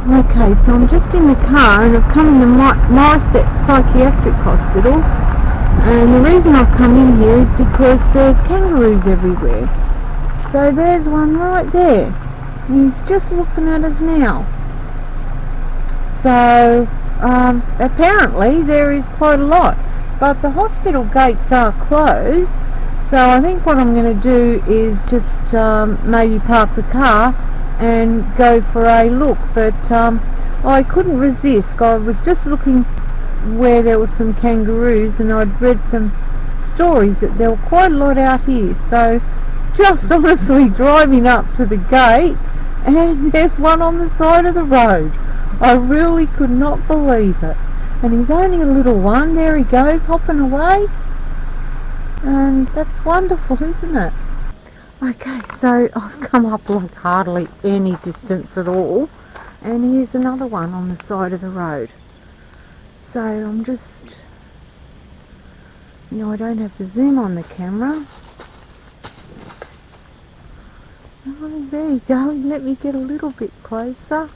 Okay, so I'm just in the car and I've come in the Morisset Psychiatric Hospital, and the reason I've come in here is because there's kangaroos everywhere. So there's one right there. He's just looking at us now. So apparently there is quite a lot, but the hospital gates are closed. So I think what I'm going to do is just maybe park the car and go for a look, but I couldn't resist. I was just looking where there was some kangaroos, and I'd read some stories that there were quite a lot out here. So just honestly driving up to the gate, and there's one on the side of the road. I really could not believe it. And he's only a little one. There he goes, hopping away. And that's wonderful, isn't it? Okay, so I've come up like hardly any distance at all, and here's another one on the side of the road. So I'm just, I don't have the zoom on the camera. Oh, there you go. Let me get a little bit closer.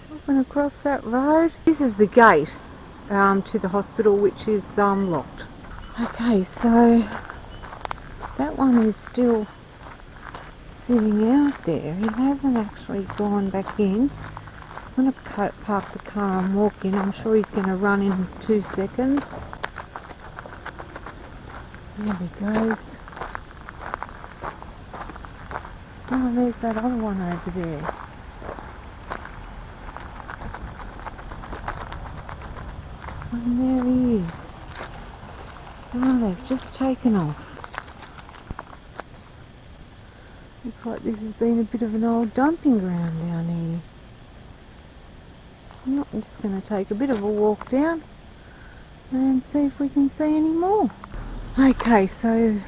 Hopping across that road. This is the gate to the hospital, which is locked. Okay, so that one is still sitting out there. He hasn't actually gone back in. I'm going to park the car and walk in. I'm sure he's going to run in 2 seconds. There he goes. Oh, there's that other one over there. And there he is. Oh, they've just taken off. Looks like this has been a bit of an old dumping ground down here. I'm just going to take a bit of a walk down and see if we can see any more. Okay, so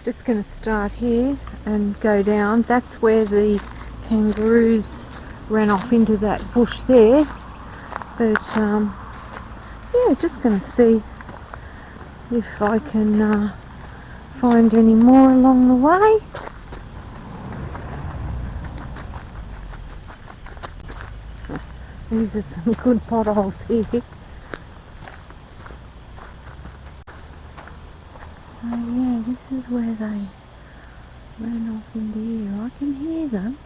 just going to start here and go down. That's where the kangaroos ran off into that bush there. But yeah, just going to see if I can find any more along the way. These are some good potholes here. So yeah, this is where they ran off into here. I can hear them.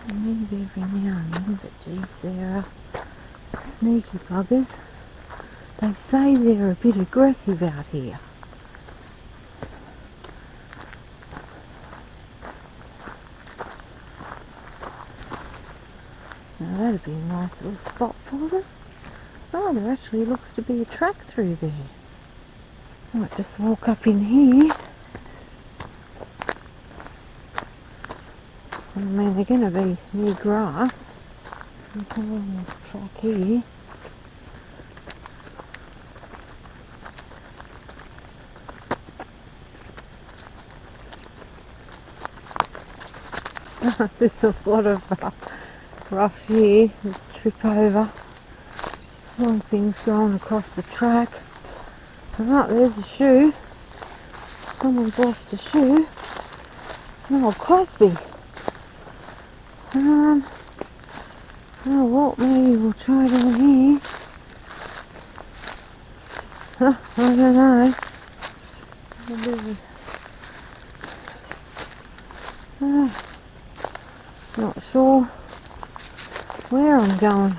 And maybe every now and then, but geez, they're sneaky buggers. They say they're a bit aggressive out here. Now that'd be a nice little spot for them. Oh, there actually looks to be a track through there. I might just walk up in here. I mean, they're going to be near grass. I'll come along this track here. There's a lot of brush here to trip over. Long things growing across the track. Oh, there's a shoe. Someone's lost a shoe. Oh, Cosby. Oh, what? Maybe we'll try down here. I don't know. Not sure where I'm going.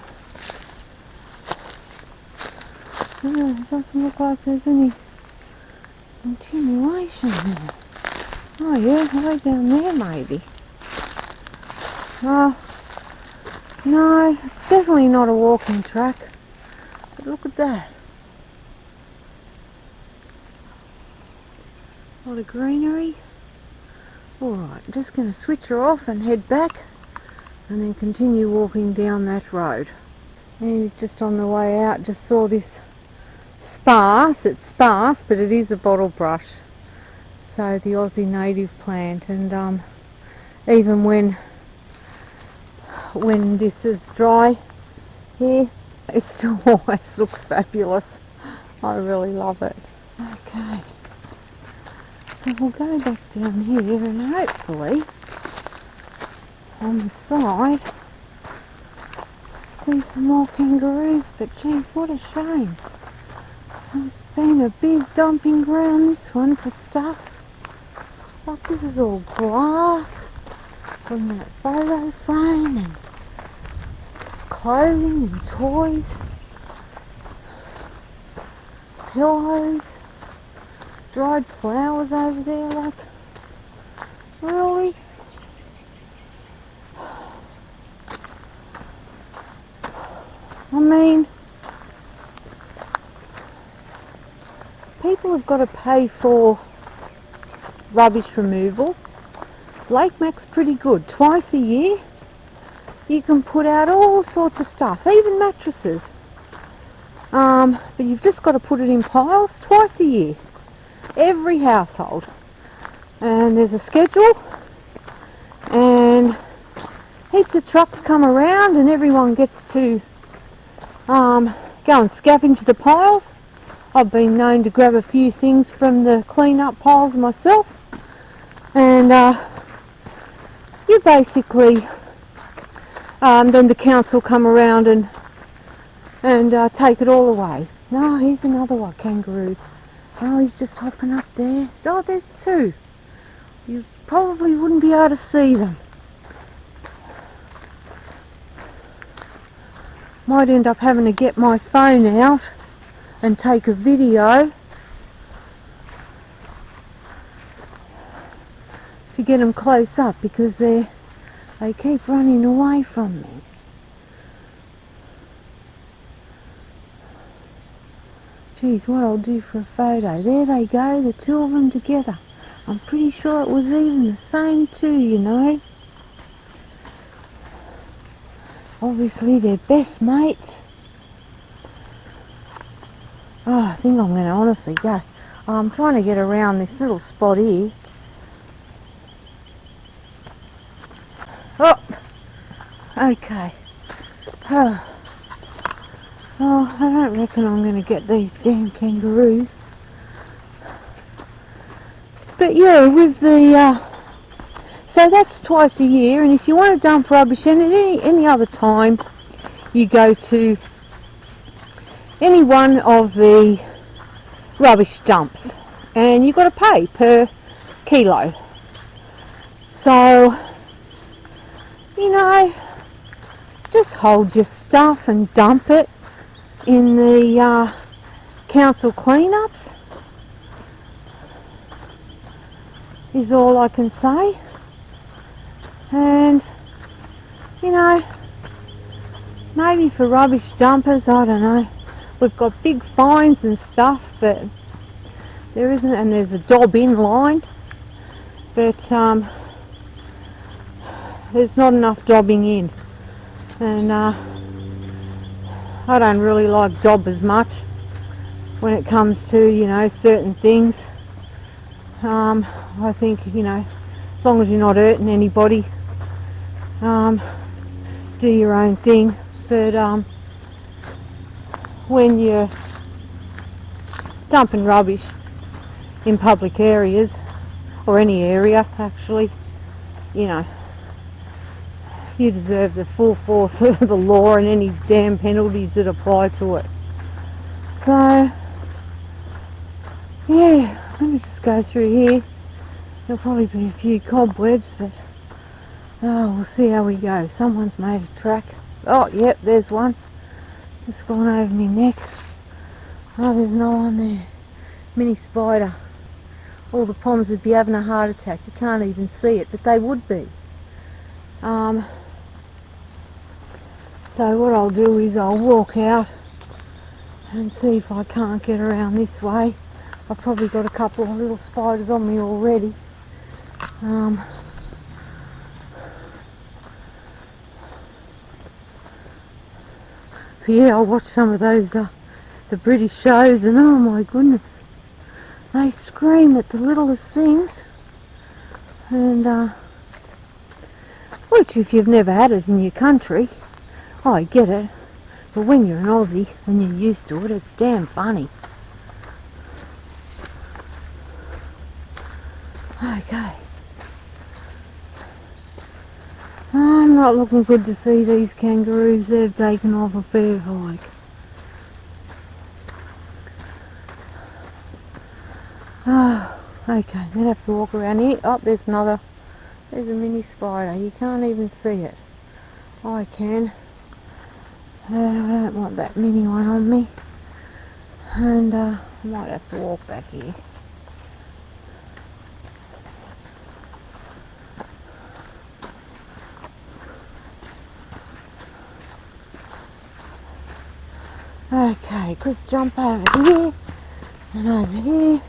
It doesn't look like there's any continuation there. Oh yeah, way down there maybe. Oh, no, it's definitely not a walking track. But look at that. A lot of greenery. Alright, I'm just going to switch her off and head back and then continue walking down that road. And just on the way out, just saw this it's sparse, but it is a bottle brush. So the Aussie native plant, and even when this is dry here, it still always looks fabulous. I really love it. Okay. So we'll go back down here and hopefully on the side see some more kangaroos, but geez, what a shame. It's been a big dumping ground, this one, for stuff. Like, this is all glass from that photo frame and just clothing and toys, pillows, dried flowers over there. Like, really? I mean, people have got to pay for rubbish removal. Lake Mac's pretty good. Twice a year you can put out all sorts of stuff, even mattresses. But you've just got to put it in piles twice a year. Every household. And there's a schedule, and heaps of trucks come around and everyone gets to go and scavenge the piles. I've been known to grab a few things from the clean up piles myself, and you basically then the council come around and take it all away. No, here's another one, kangaroo. Oh, he's just hopping up there. Oh, there's two. You probably wouldn't be able to see them. Might end up having to get my phone out and take a video to get them close up, because they keep running away from me. Geez, what I'll do for a photo. There they go, the two of them together. I'm pretty sure it was even the same two, you know. Obviously they're best mates. Oh, I think I'm going to honestly go. I'm trying to get around this little spot here. Oh, okay. Oh, I don't reckon I'm going to get these damn kangaroos. But yeah, with the so that's twice a year, and if you want to dump rubbish any other time, you go to any one of the rubbish dumps, and you've got to pay per kilo. So, you know, just hold your stuff and dump it in the council cleanups, is all I can say. And, you know, maybe for rubbish dumpers, I don't know, we've got big fines and stuff, but there isn't, and there's a dob in line, but there's not enough dobbing in, and I don't really like dobbers much when it comes to, you know, certain things. I think, you know, as long as you're not hurting anybody, do your own thing. But when you're dumping rubbish in public areas, or any area actually, you know, you deserve the full force of the law and any damn penalties that apply to it. So yeah, let me just go through here. There'll probably be a few cobwebs, but oh, we'll see how we go. Someone's made a track. Oh, yep, there's one. Just gone over my neck. Oh, there's no one there. Mini spider. All the poms would be having a heart attack. You can't even see it, but they would be. So what I'll do is I'll walk out and see if I can't get around this way. I've probably got a couple of little spiders on me already. Yeah, I'll watch some of those the British shows, and oh my goodness, they scream at the littlest things. And which, if you've never had it in your country, I get it, but when you're an Aussie and you're used to it, it's damn funny. Okay. I'm not looking good to see these kangaroos. They've taken off a fair hike. Oh, okay, I'm going to have to walk around here. Oh, there's another. There's a mini spider. You can't even see it. I can. I don't want that mini one on me. And I might have to walk back here. Okay, quick jump over here and over here.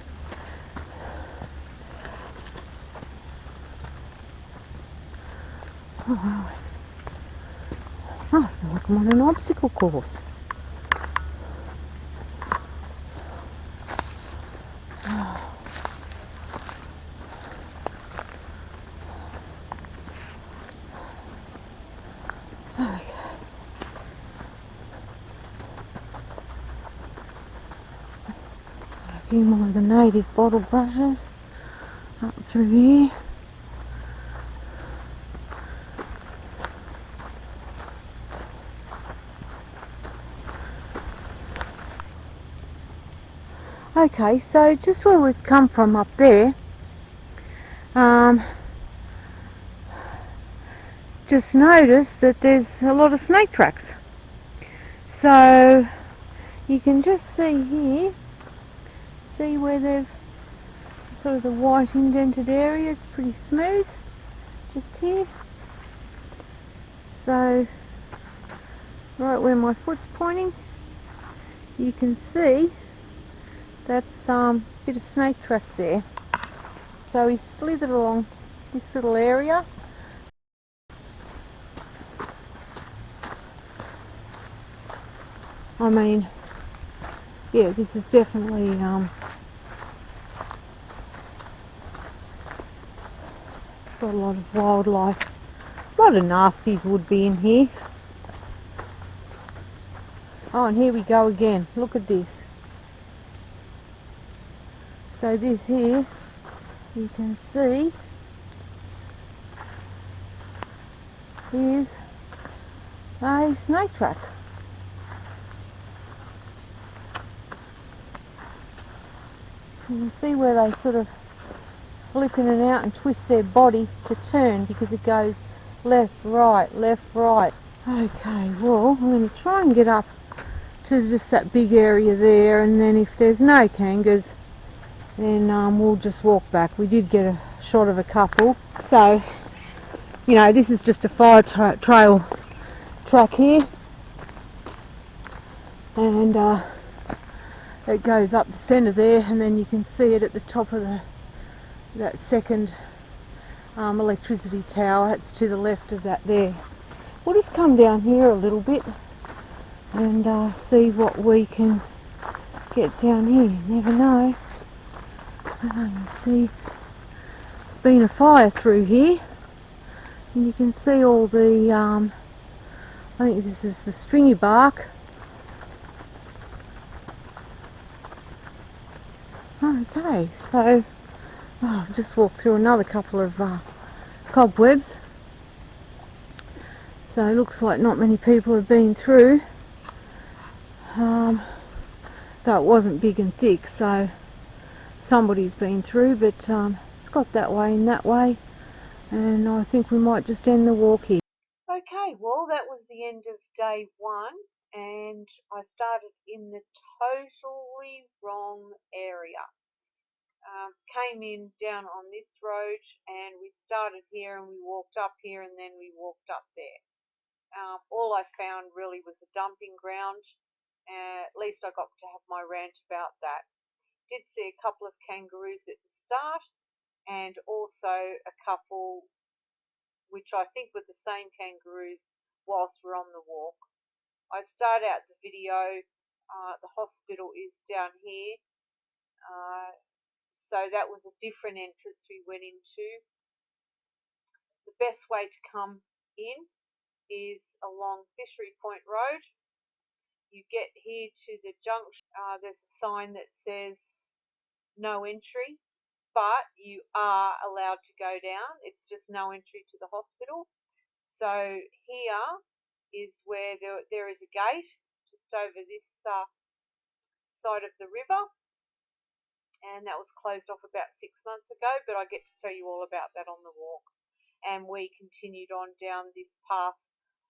Oh, I feel like I'm on an obstacle course. Okay. A few more of the native bottle brushes up through here. Okay, so just where we've come from up there, just noticed that there's a lot of snake tracks. So you can just see here, see where they've sort of the white indented area. It's pretty smooth, just here. So right where my foot's pointing, you can see that's a bit of snake track there. So he slithered along this little area. I mean, yeah, this is definitely got a lot of wildlife. A lot of nasties would be in here. Oh, and here we go again. Look at this. So this here, you can see, is a snake track. You can see where they sort of flip in and out and twist their body to turn because it goes left, right, left, right. Okay, well, I'm going to try and get up to just that big area there, and then if there's no kangas, then we'll just walk back. We did get a shot of a couple. So, you know, this is just a fire trail track here, and it goes up the centre there, and then you can see it at the top of that second electricity tower. It's to the left of that there. We'll just come down here a little bit and see what we can get down here. You never know. You see, it's been a fire through here, and you can see all the I think this is the stringy bark. Okay, so I've just walked through another couple of cobwebs. So it looks like not many people have been through. Though it wasn't big and thick, so somebody's been through, but it's got that way and that way, and I think we might just end the walk here. Okay, well, that was the end of day one, and I started in the totally wrong area. Came in down on this road, and we started here and we walked up here and then we walked up there. All I found really was a dumping ground. At least I got to have my rant about that. Did see a couple of kangaroos at the start, and also a couple which I think were the same kangaroos whilst we're on the walk. I start out the video, the hospital is down here, so that was a different entrance we went into. The best way to come in is along Fishery Point Road. You get here to the junction, there's a sign that says no entry. but you are allowed to go down. It's just no entry to the hospital. So here is where there is a gate just over this side of the river, and that was closed off about 6 months ago, but I get to tell you all about that on the walk. And we continued on down this path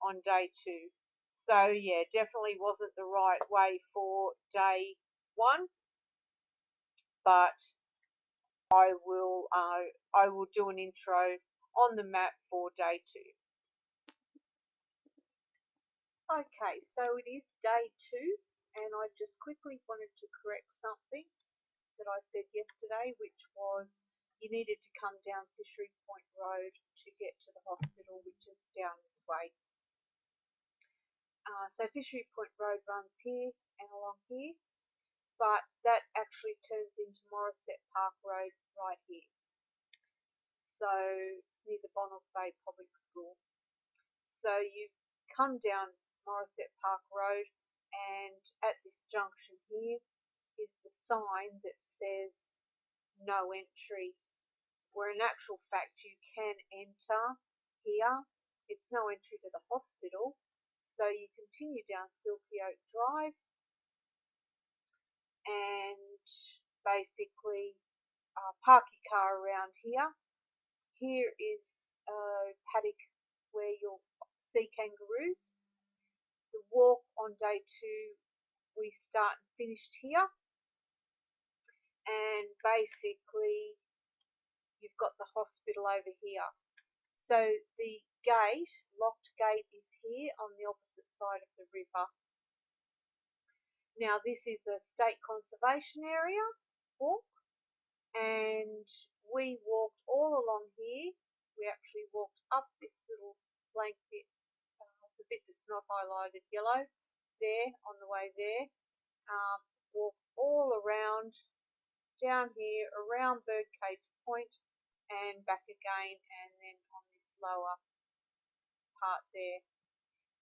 on day 2. So yeah, definitely wasn't the right way for day 1, but I will do an intro on the map for day 2. Okay, so it is day 2, and I just quickly wanted to correct something that I said yesterday, which was you needed to come down Fishery Point Road to get to the hospital, which is down this way. So Fishery Point Road runs here and along here, but that actually turns into Morisset Park Road right here. So it's near the Bonnells Bay Public School. So you come down Morisset Park Road, and at this junction here is the sign that says no entry, where in actual fact you can enter here. It's no entry to the hospital. So you continue down Silky Oak Drive and basically park your car around here. Here is a paddock where you'll see kangaroos. The walk on day 2, we start and finished here, and basically you've got the hospital over here. So the gate, locked gate, is here on the opposite side of the river. Now this is a state conservation area walk, and we walked all along here. We actually walked up this little blank bit, the bit that's not highlighted yellow, there on the way there. Walked all around, down here, around BirdCagePoint, and back again, and then on this lower part there.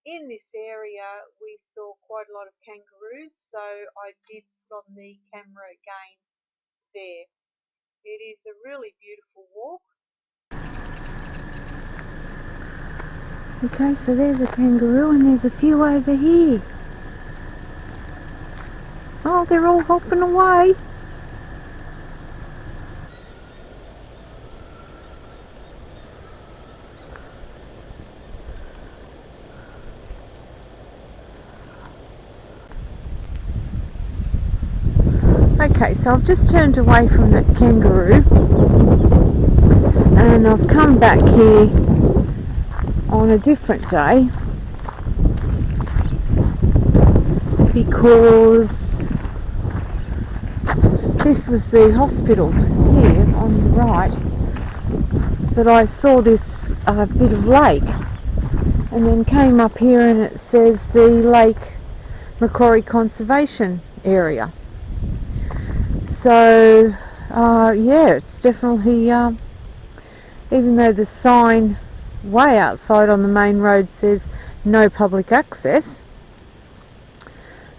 In this area we saw quite a lot of kangaroos, so I did put on the camera again there. It is a really beautiful walk. Okay, so there's a kangaroo and there's a few over here. Oh, they're all hopping away. Okay, so I've just turned away from that kangaroo and I've come back here on a different day because this was the hospital here on the right, but I saw this bit of lake and then came up here and it says the Lake Macquarie Conservation Area. So yeah, it's definitely, even though the sign way outside on the main road says no public access,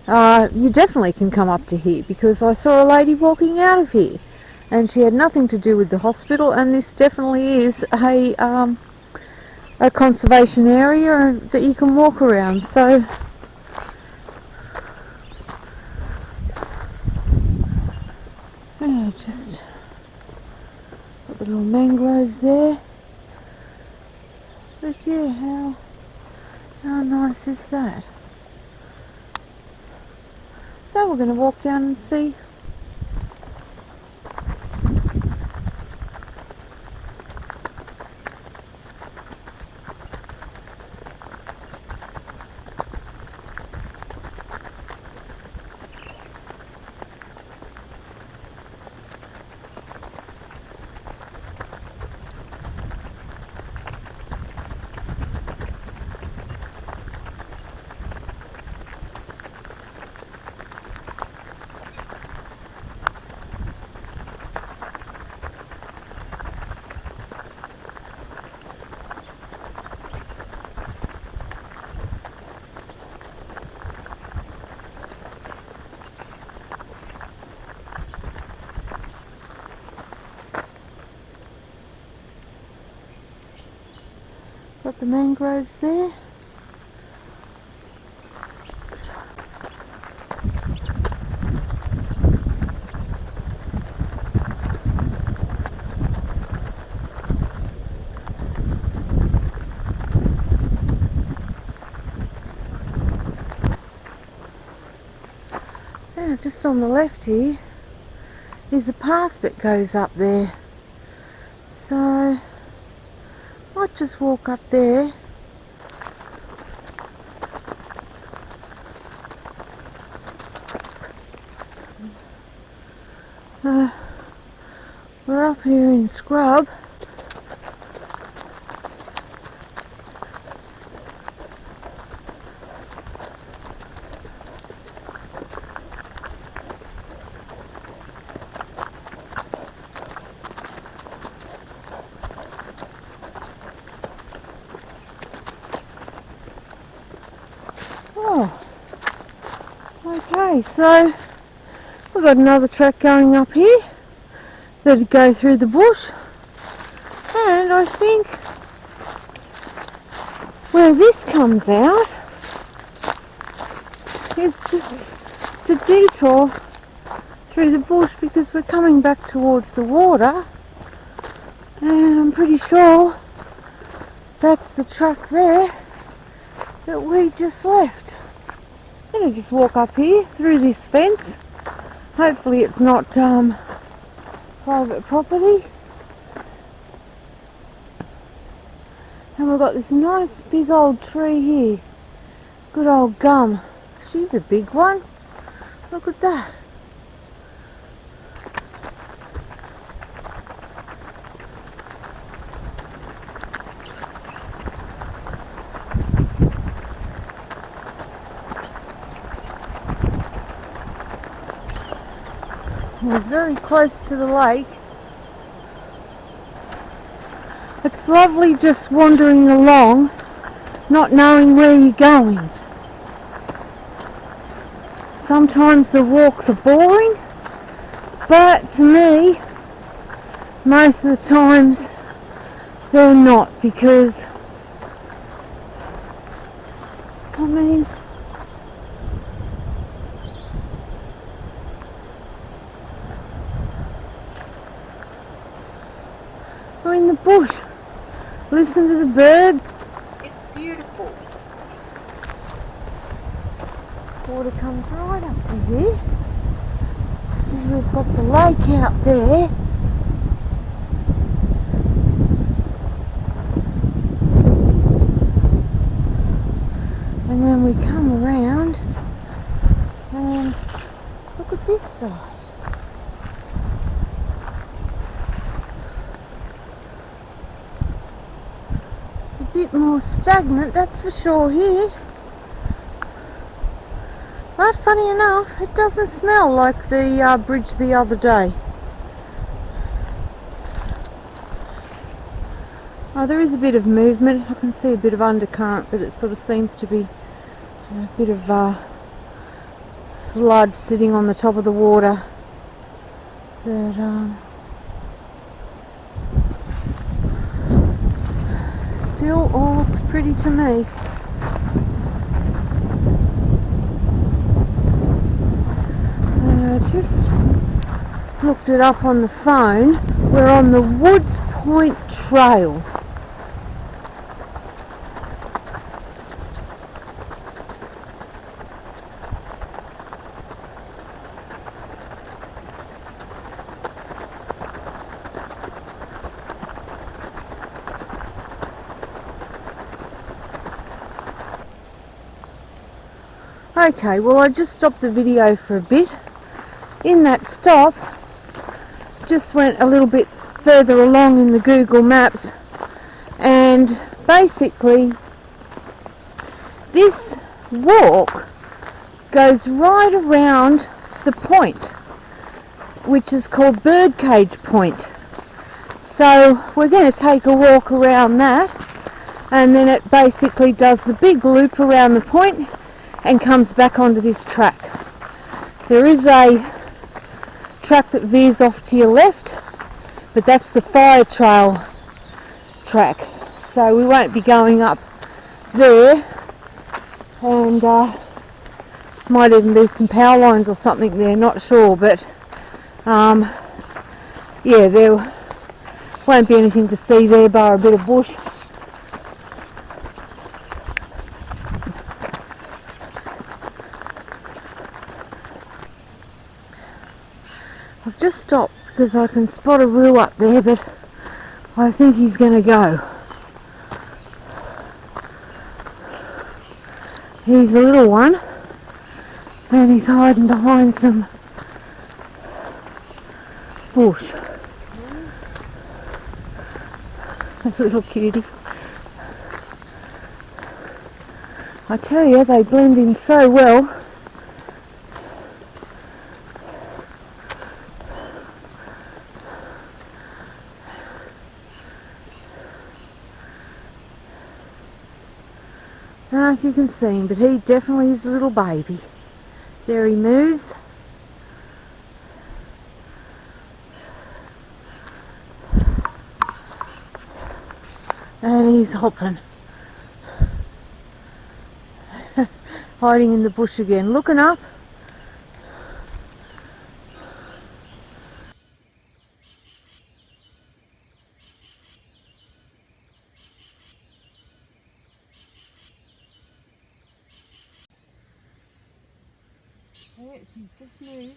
you definitely can come up to here, because I saw a lady walking out of here and she had nothing to do with the hospital, and this definitely is a conservation area that you can walk around. So yeah, just got the little mangroves there. But yeah, how nice is that? So we're going to walk down and see. Got the mangroves there. Now just on the left here is a path that goes up there. So I might just walk up there. We're up here in scrub. Oh, okay, so we've got another track going up here that'd go through the bush, and I think where this comes out is just it's a detour through the bush because we're coming back towards the water, and I'm pretty sure that's the track there that we just left. I'm going to just walk up here through this fence. Hopefully it's not private property. And we've got this nice big old tree here. Good old gum. She's a big one. Look at that. We're very close to the lake. It's lovely just wandering along, not knowing where you're going. Sometimes the walks are boring, but to me, most of the times they're not, because I mean, we're in the bush. Listen to the bird. It's beautiful. Water comes right up to here. See, we've got the lake out there. And then we come around and look at this side. Bit more stagnant, that's for sure here, but funny enough it doesn't smell like the bridge the other day. Oh, there is a bit of movement. I can see a bit of undercurrent, but it sort of seems to be a bit of sludge sitting on the top of the water, but still all looks pretty to me. I just looked it up on the phone. We're on the Woods Point Trail. Okay, well I just stopped the video for a bit. In that stop, just went a little bit further along in the Google Maps, and basically this walk goes right around the point, which is called BirdCagePoint. So we're going to take a walk around that, and then it basically does the big loop around the point and comes back onto this track. There is a track that veers off to your left, but that's the fire trail track. so we won't be going up there, and might even be some power lines or something there, not sure, but yeah, there won't be anything to see there bar a bit of bush. I've just stopped because I can spot a roo up there, but I think he's going to go. He's a little one, and he's hiding behind some bush. That little cutie. I tell you, they blend in so well. I don't know if you can see him, but he definitely is a little baby. There he moves. And he's hopping. Hiding in the bush again, looking up. Yeah, she's just moved.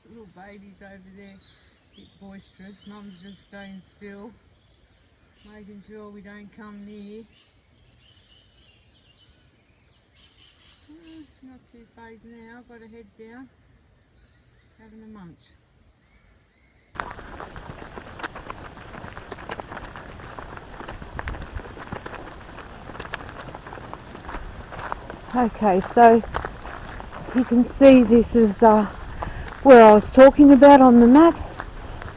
Little babies over there, a bit boisterous. Mum's just staying still, making sure we don't come near. Not too phased now, got her head down, having a munch. Okay, so you can see this is where I was talking about on the map.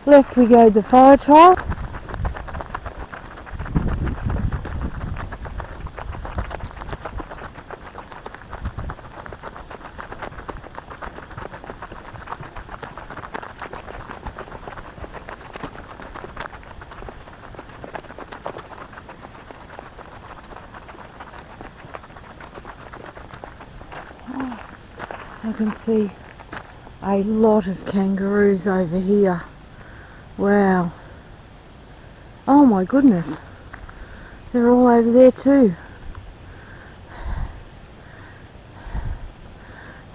Left we go the fire trail. I can see a lot of kangaroos over here. Wow. Oh my goodness. They're all over there too.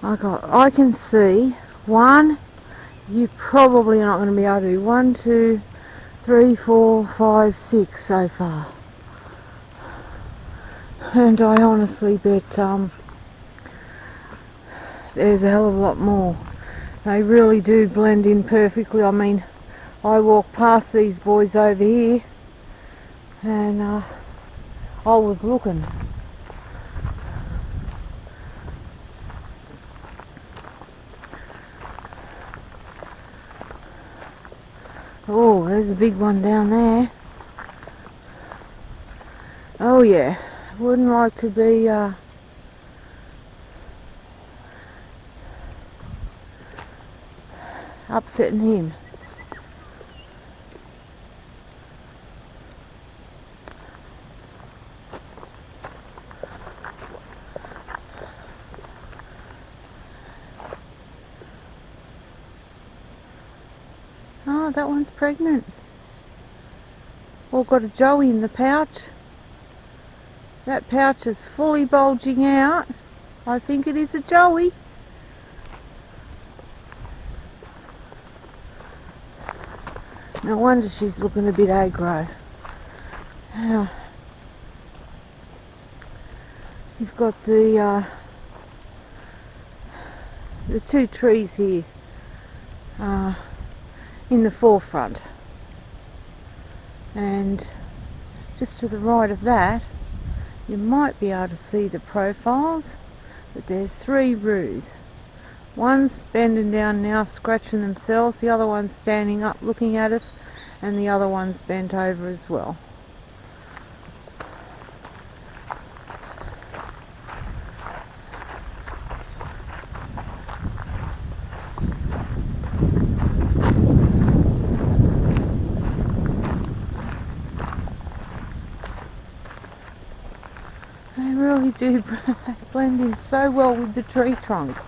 I can see one. You probably are not going to be able to. 1, 2, 3, 4, 5, 6 so far. And I honestly bet there's a hell of a lot more. They really do blend in perfectly. I mean, I walk past these boys over here and I was looking. Oh, there's a big one down there. Oh yeah, wouldn't like to be upsetting him. Oh, that one's pregnant. Or got a joey in the pouch. That pouch is fully bulging out. I think it is a joey. No wonder she's looking a bit aggro. Now, you've got the two trees here in the forefront, and just to the right of that you might be able to see the profiles, but there's 3 roos. One's bending down now, scratching themselves, the other one's standing up looking at us, and the other one's bent over as well. They really do blend in so well with the tree trunks.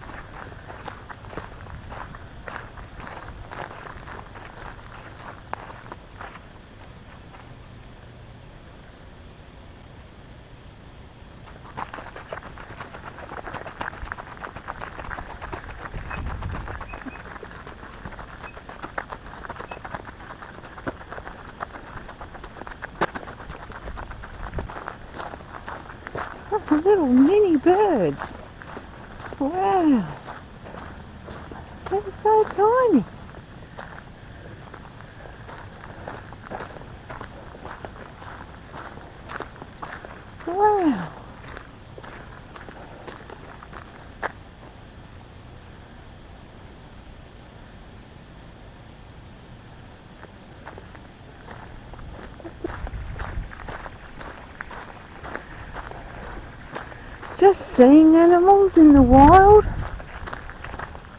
Little mini birds. Wow. They're so tiny. Wow. Just seeing animals in the wild,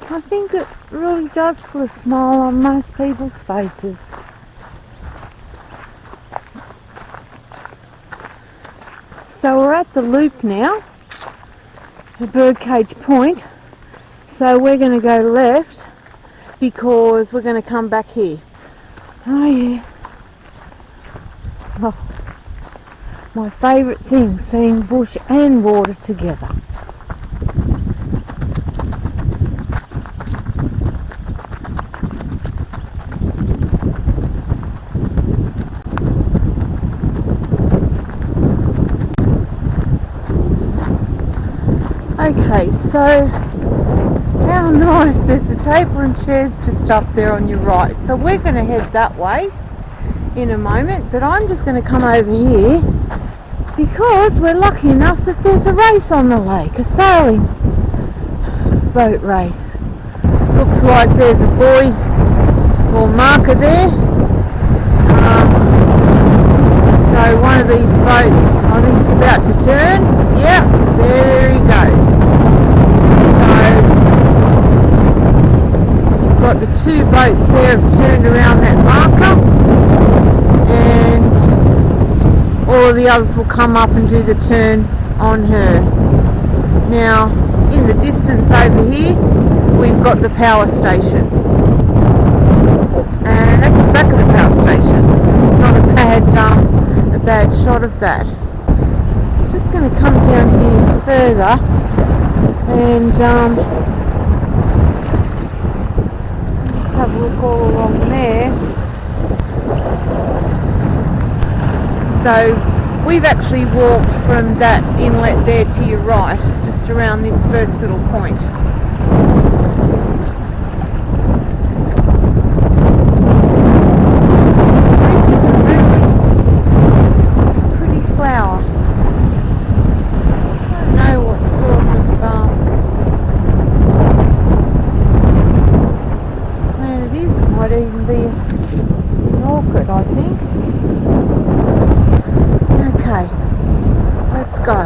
I think it really does put a smile on most people's faces. So we're at the loop now, the BirdCagePoint, so we're going to go left because we're going to come back here. Oh yeah. Oh. My favourite thing, seeing bush and water together. Okay, so how nice, there's the table and chairs just up there on your right. So we're going to head that way in a moment, but I'm just going to come over here because we're lucky enough that there's a race on the lake, a sailing boat race. Looks like there's a buoy or marker there. So one of these boats, I think it's about to turn. Yep, there he goes. So you've got the two boats there have turned around that marker, and all of the others will come up and do the turn on her. Now, in the distance over here, we've got the power station. And that's the back of the power station. It's not a bad shot of that. I'm just going to come down here further and let's have a look all along there. So we've actually walked from that inlet there to your right, just around this first little point. This is a really pretty flower. I don't know what sort of plant it is. It might even be an orchid, I think. Okay, let's go.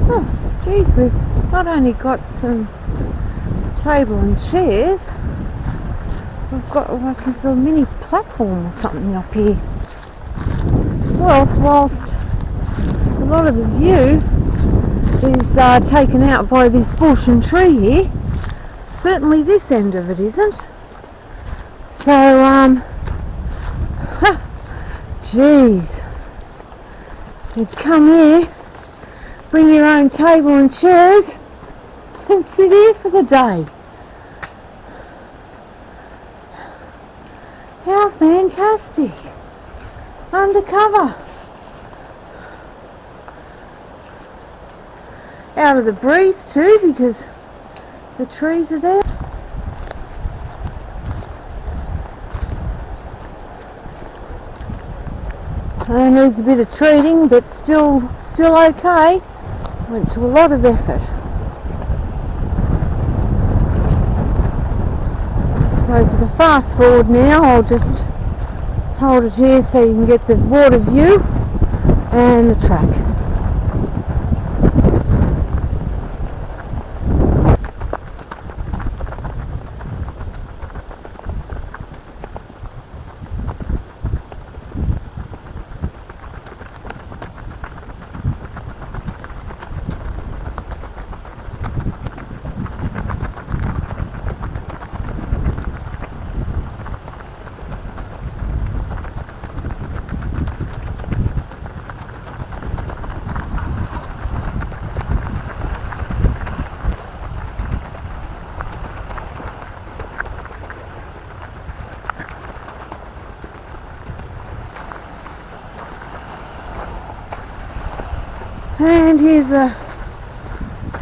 Oh, geez, we've not only got some table and chairs, we've got like this little mini platform or something up here. Whilst a lot of the view is taken out by this bush and tree here, certainly this end of it isn't. So, geez, you'd come here, bring your own table and chairs, and sit here for the day. How fantastic! Undercover. Out of the breeze too, because the trees are there. Needs a bit of treating, but still okay. Went to a lot of effort. So for the fast forward now, I'll just hold it here so you can get the water view and the track. And here's a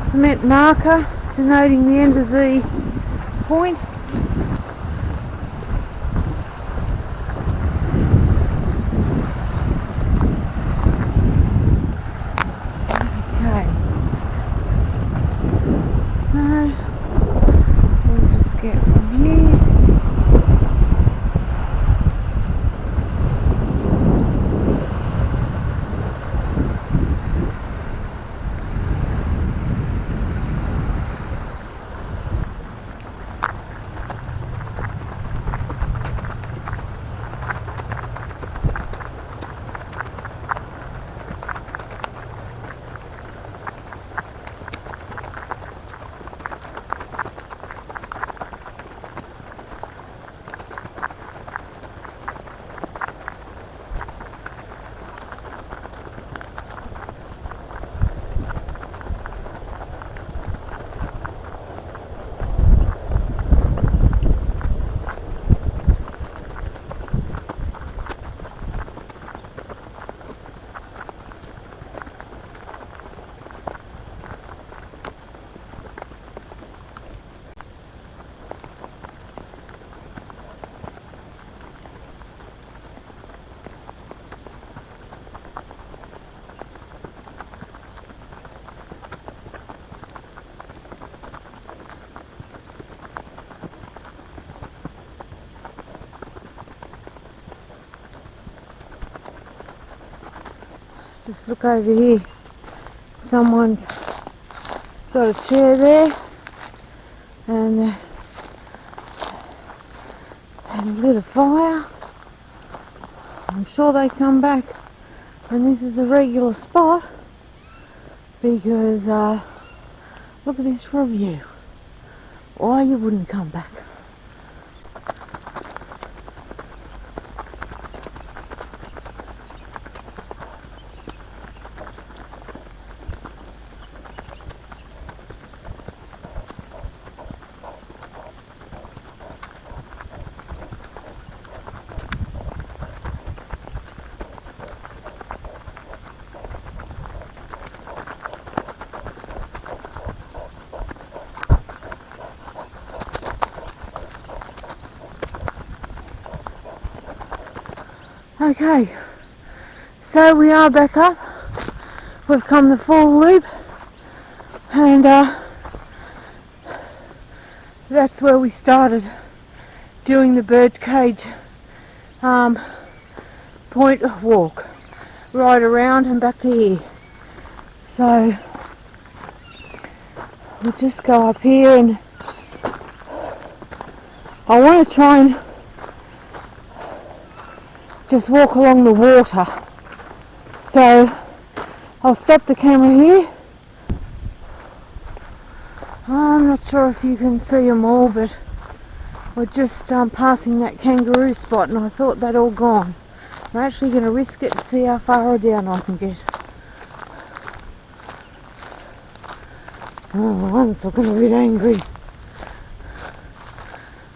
cement marker denoting the end of the point. Okay, so we'll just get from here. Just look over here. Someone's got a chair there, and they've lit a fire. I'm sure they come back when this is a regular spot, because look at this for a view. Why you wouldn't come back? Okay, so we are back up. We've come the full loop, and that's where we started doing the birdcage point walk, right around and back to here. So we'll just go up here, and I want to try and just walk along the water. So I'll stop the camera here. I'm not sure if you can see them all, but we're just passing that kangaroo spot, and I thought they'd all gone. I'm actually going to risk it to see how far down I can get. Oh, one's looking a bit angry.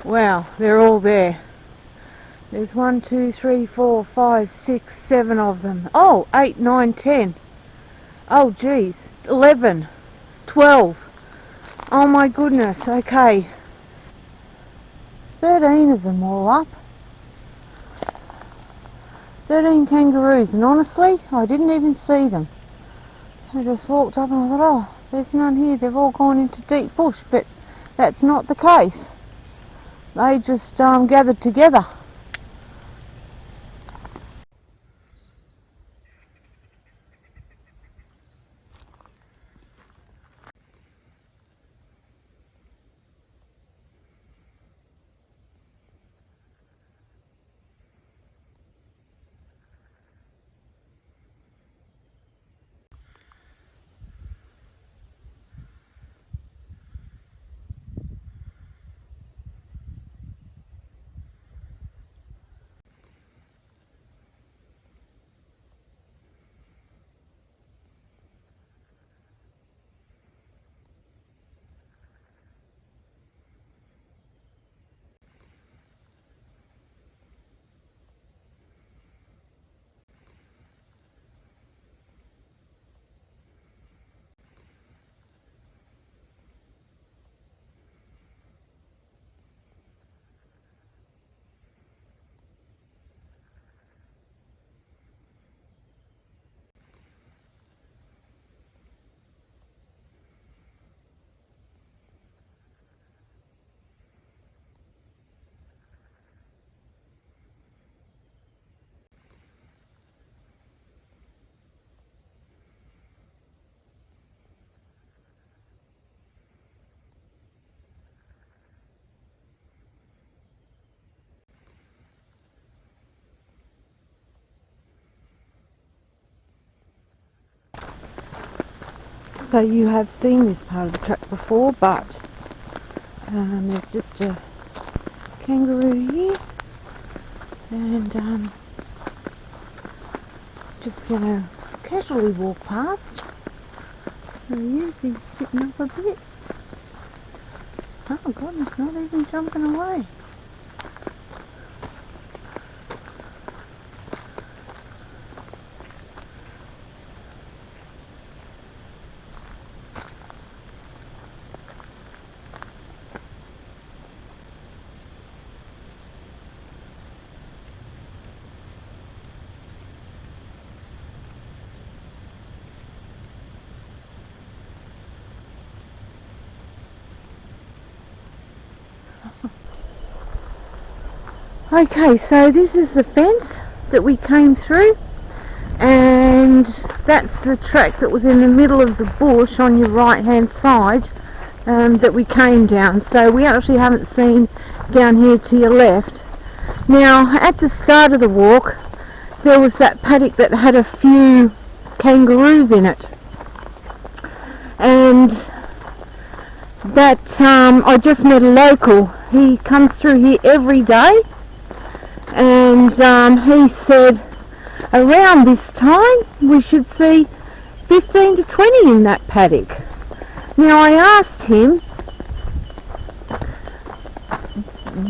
Wow, they're all there. There's 1, 2, 3, 4, 5, 6, 7 of them. Oh, 8, 9, 10. Oh, geez. 11, 12. Oh my goodness, okay. 13 of them all up. 13 kangaroos, and honestly, I didn't even see them. I just walked up and I thought, oh, there's none here. They've all gone into deep bush, but that's not the case. They just gathered together. So you have seen this part of the track before, but there's just a kangaroo here, and just gonna casually walk past. There he is, he's sitting up a bit. Oh God, he's not even jumping away. Okay, so this is the fence that we came through, and that's the track that was in the middle of the bush on your right hand side that we came down. So we actually haven't seen down here to your left. Now at the start of the walk there was that paddock that had a few kangaroos in it, and that I just met a local. He comes through here every day, and he said around this time we should see 15 to 20 in that paddock. Now I asked him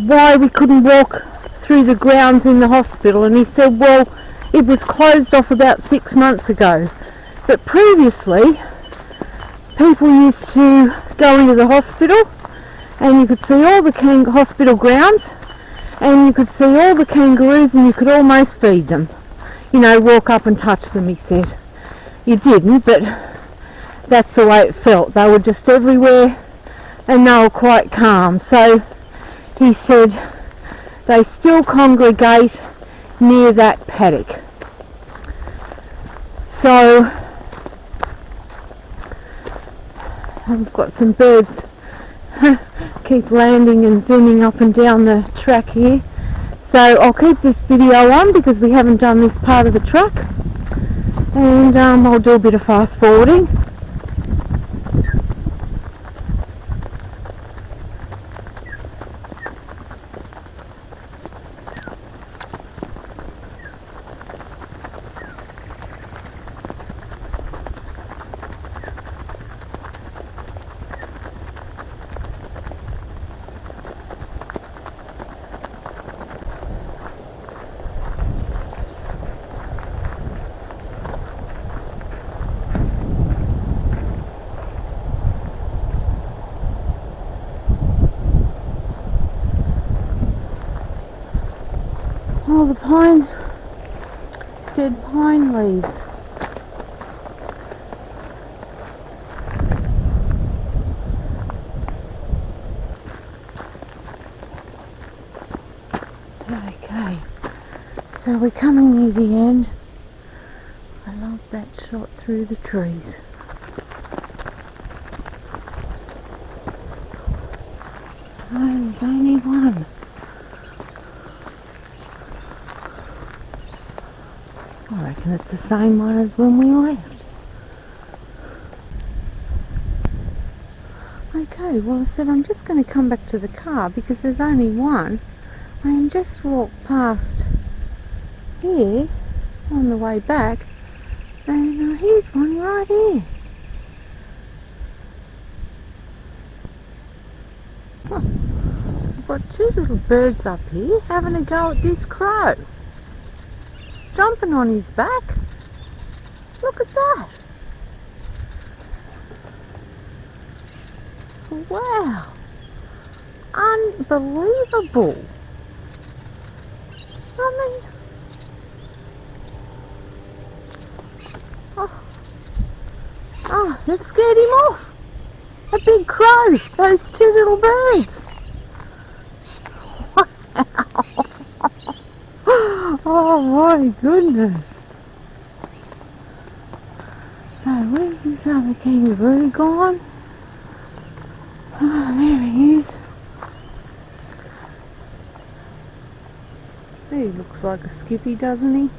why we couldn't walk through the grounds in the hospital, and he said, well, it was closed off about 6 months ago, but previously people used to go into the hospital and you could see all the hospital grounds, and you could see all the kangaroos, and you could almost feed them. You know, walk up and touch them, he said. You didn't, but that's the way it felt. They were just everywhere and they were quite calm. So he said they still congregate near that paddock. So I've got some birds keep landing and zooming up and down the track here. So I'll keep this video on because we haven't done this part of the track, and I'll do a bit of fast forwarding. Oh, the pine, dead pine leaves. Okay, so we're coming near the end. I love that shot through the trees. Oh, there's only one. I reckon it's the same one as when we left. Okay, well I said I'm just going to come back to the car because there's only one. I can just walk past here on the way back, and here's one right here. Oh, I've got two little birds up here having a go at this crow. Jumping on his back. Look at that. Wow. Unbelievable. I mean, oh, they've scared him off. A big crow, those two little birds. Wow. Oh my goodness. So where's this other kangaroo gone? Oh, there he is. He looks like a skippy, doesn't he?